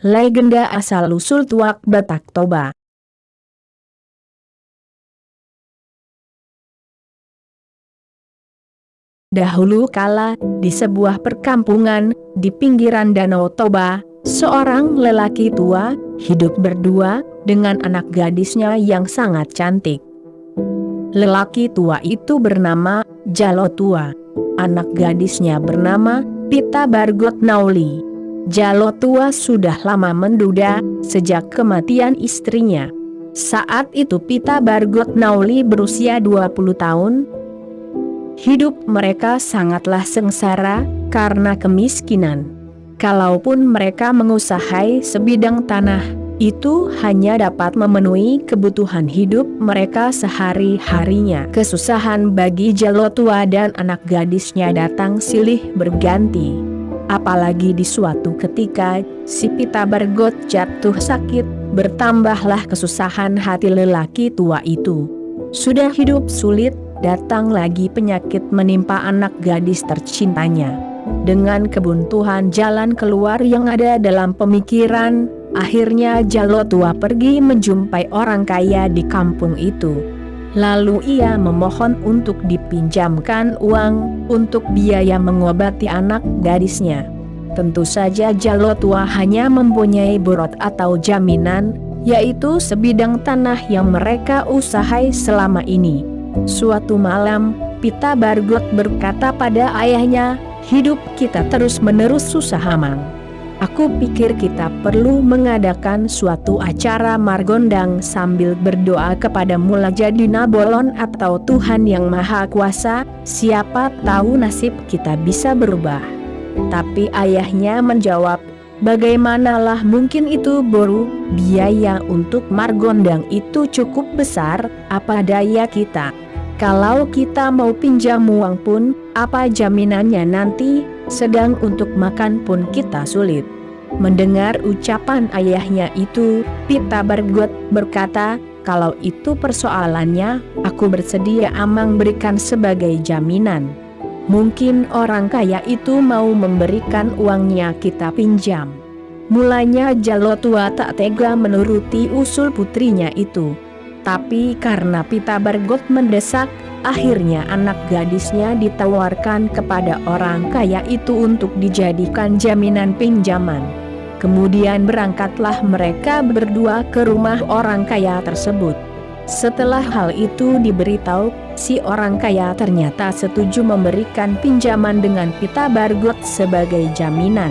Legenda asal-usul Tuak Batak Toba. Dahulu kala, di sebuah perkampungan, di pinggiran Danau Toba, seorang lelaki tua, hidup berdua, dengan anak gadisnya yang sangat cantik. Lelaki tua itu bernama Jalo Tua. Anak gadisnya bernama Pita Bargot Nauli. Jalo Tua sudah lama menduda, sejak kematian istrinya. Saat itu Pita Bargot Nauli berusia 20 tahun. Hidup mereka sangatlah sengsara, karena kemiskinan. Kalaupun mereka mengusahai sebidang tanah, itu hanya dapat memenuhi kebutuhan hidup mereka sehari-harinya. Kesusahan bagi Jalo Tua dan anak gadisnya datang silih berganti. Apalagi di suatu ketika, si Pita Bargot jatuh sakit, bertambahlah kesusahan hati lelaki tua itu. Sudah hidup sulit, datang lagi penyakit menimpa anak gadis tercintanya. Dengan kebuntuan jalan keluar yang ada dalam pemikiran, akhirnya Jalo Tua pergi menjumpai orang kaya di kampung itu. Lalu ia memohon untuk dipinjamkan uang untuk biaya mengobati anak gadisnya. Tentu saja Jalo Tua hanya mempunyai borot atau jaminan, yaitu sebidang tanah yang mereka usahai selama ini. Suatu malam, Pita Bargot berkata pada ayahnya, "Hidup kita terus-menerus susah amang. Aku pikir kita perlu mengadakan suatu acara margondang sambil berdoa kepada Mula Jadi Nabolon atau Tuhan Yang Maha Kuasa, siapa tahu nasib kita bisa berubah." Tapi ayahnya menjawab, "Bagaimanalah mungkin itu, Boru? Biaya untuk margondang itu cukup besar, apa daya kita. Kalau kita mau pinjam uang pun, apa jaminannya nanti, sedang untuk makan pun kita sulit." Mendengar ucapan ayahnya itu, Pita Bargot berkata, "Kalau itu persoalannya, aku bersedia amang berikan sebagai jaminan. Mungkin orang kaya itu mau memberikan uangnya kita pinjam." Mulanya Jalo Tua tak tega menuruti usul putrinya itu. Tapi karena Pita Bargot mendesak, akhirnya anak gadisnya ditawarkan kepada orang kaya itu untuk dijadikan jaminan pinjaman. Kemudian berangkatlah mereka berdua ke rumah orang kaya tersebut. Setelah hal itu diberitahu, si orang kaya ternyata setuju memberikan pinjaman dengan Pita Bargot sebagai jaminan.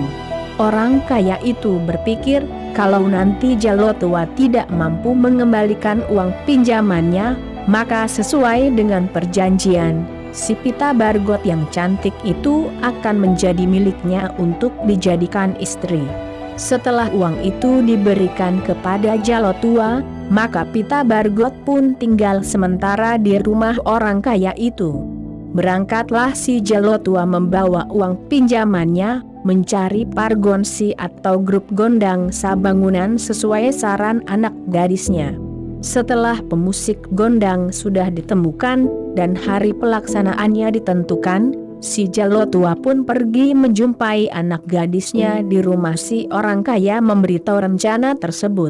Orang kaya itu berpikir, kalau nanti Jalo Tua tidak mampu mengembalikan uang pinjamannya, maka sesuai dengan perjanjian, si Pita Bargot yang cantik itu akan menjadi miliknya untuk dijadikan istri. Setelah uang itu diberikan kepada Jalo Tua, maka Pita Bargot pun tinggal sementara di rumah orang kaya itu. Berangkatlah si Jalo Tua membawa uang pinjamannya, mencari pargonsi atau grup gondang sabangunan sesuai saran anak gadisnya. Setelah pemusik gondang sudah ditemukan dan hari pelaksanaannya ditentukan, si Jalo Tua pun pergi menjumpai anak gadisnya di rumah si orang kaya memberitahu rencana tersebut.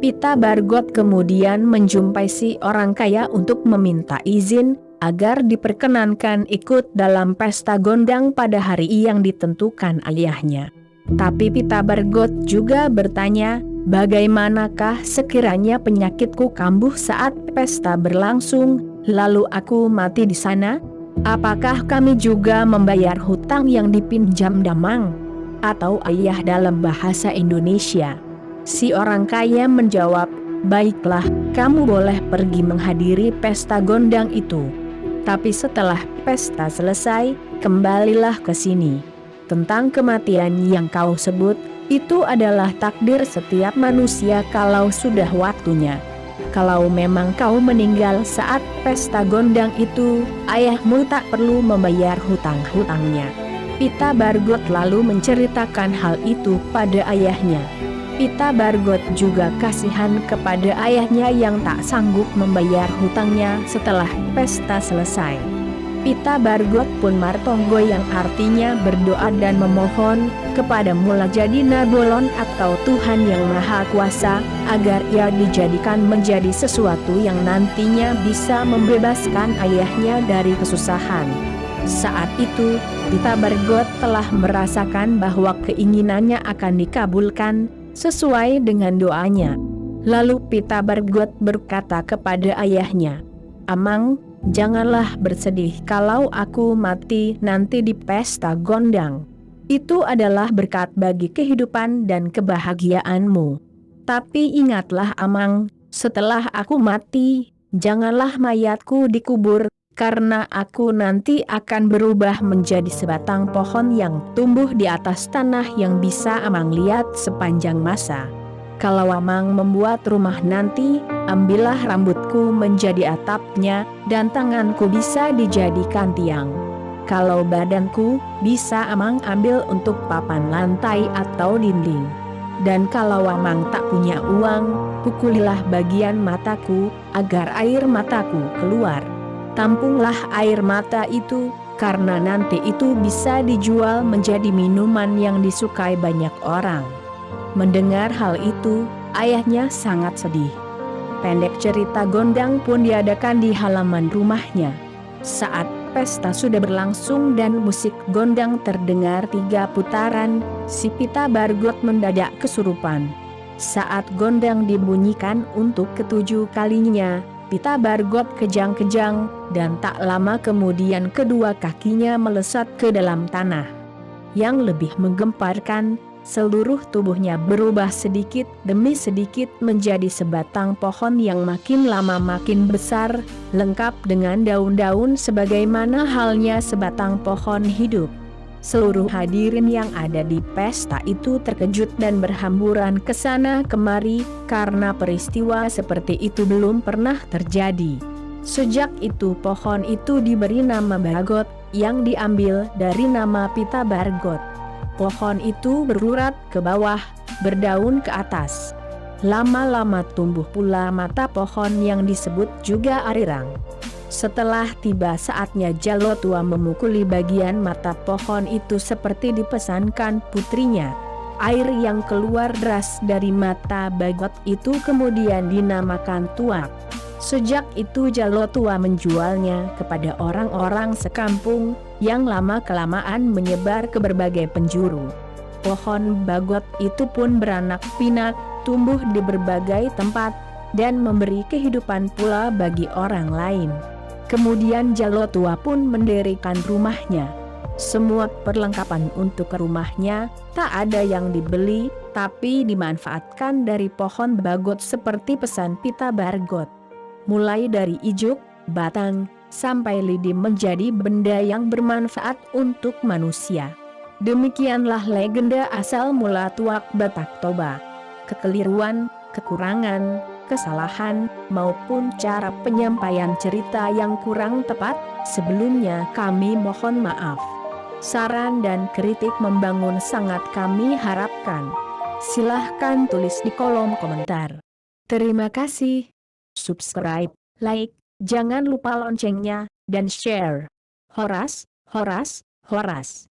Pita Bargot kemudian menjumpai si orang kaya untuk meminta izin agar diperkenankan ikut dalam pesta gondang pada hari yang ditentukan ayahnya. Tapi Pita Bargot juga bertanya, "Bagaimanakah sekiranya penyakitku kambuh saat pesta berlangsung, lalu aku mati di sana? Apakah kami juga membayar hutang yang dipinjam damang?" Atau ayah dalam bahasa Indonesia. Si orang kaya menjawab, "Baiklah, kamu boleh pergi menghadiri pesta gondang itu. Tapi setelah pesta selesai, kembalilah ke sini. Tentang kematian yang kau sebut, itu adalah takdir setiap manusia kalau sudah waktunya. Kalau memang kau meninggal saat pesta gondang itu, ayahmu tak perlu membayar hutang-hutangnya." Pita Bargot lalu menceritakan hal itu pada ayahnya. Pita Bargot juga kasihan kepada ayahnya yang tak sanggup membayar hutangnya setelah pesta selesai. Pita Bargot pun martonggo yang artinya berdoa dan memohon kepada Mula Jadi Nabolon atau Tuhan Yang Maha Kuasa, agar ia dijadikan menjadi sesuatu yang nantinya bisa membebaskan ayahnya dari kesusahan. Saat itu, Pita Bargot telah merasakan bahwa keinginannya akan dikabulkan sesuai dengan doanya. Lalu Pita Bargot berkata kepada ayahnya, "Amang, janganlah bersedih kalau aku mati nanti di pesta gondang. Itu adalah berkat bagi kehidupan dan kebahagiaanmu. Tapi ingatlah Amang, setelah aku mati, janganlah mayatku dikubur, karena aku nanti akan berubah menjadi sebatang pohon yang tumbuh di atas tanah yang bisa Amang lihat sepanjang masa. Kalau Amang membuat rumah nanti, ambillah rambutku menjadi atapnya, dan tanganku bisa dijadikan tiang. Kalau badanku, bisa Amang ambil untuk papan lantai atau dinding. Dan kalau Amang tak punya uang, pukulilah bagian mataku, agar air mataku keluar. Tampunglah air mata itu, karena nanti itu bisa dijual menjadi minuman yang disukai banyak orang." Mendengar hal itu, ayahnya sangat sedih. Pendek cerita gondang pun diadakan di halaman rumahnya. Saat pesta sudah berlangsung dan musik gondang terdengar 3 putaran, si Pita Bargot mendadak kesurupan. Saat gondang dibunyikan untuk ke-7 kalinya, Pita Bargot kejang-kejang, dan tak lama kemudian kedua kakinya melesat ke dalam tanah. Yang lebih menggemparkan, seluruh tubuhnya berubah sedikit demi sedikit menjadi sebatang pohon yang makin lama makin besar, lengkap dengan daun-daun sebagaimana halnya sebatang pohon hidup. Seluruh hadirin yang ada di pesta itu terkejut dan berhamburan ke sana kemari, karena peristiwa seperti itu belum pernah terjadi. Sejak itu pohon itu diberi nama Bargot, yang diambil dari nama Pita Bargot. Pohon itu berurat ke bawah, berdaun ke atas. Lama-lama tumbuh pula mata pohon yang disebut juga arirang. Setelah tiba saatnya Jalotua memukuli bagian mata pohon itu seperti dipesankan putrinya. Air yang keluar deras dari mata Bargot itu kemudian dinamakan tuak. Sejak itu Jalotua menjualnya kepada orang-orang sekampung, yang lama-kelamaan menyebar ke berbagai penjuru. Pohon Bargot itu pun beranak pinak, tumbuh di berbagai tempat, dan memberi kehidupan pula bagi orang lain. Kemudian Jalotua pun mendirikan rumahnya. Semua perlengkapan untuk rumahnya, tak ada yang dibeli, tapi dimanfaatkan dari pohon Bargot seperti pesan Pita Bargot. Mulai dari ijuk, batang, sampai lidi menjadi benda yang bermanfaat untuk manusia. Demikianlah legenda asal mula tuak Batak Toba. Kekeliruan, kekurangan, kesalahan, maupun cara penyampaian cerita yang kurang tepat, sebelumnya kami mohon maaf. Saran dan kritik membangun sangat kami harapkan. Silahkan tulis di kolom komentar. Terima kasih. Subscribe, like, jangan lupa loncengnya, dan share. Horas, Horas, Horas.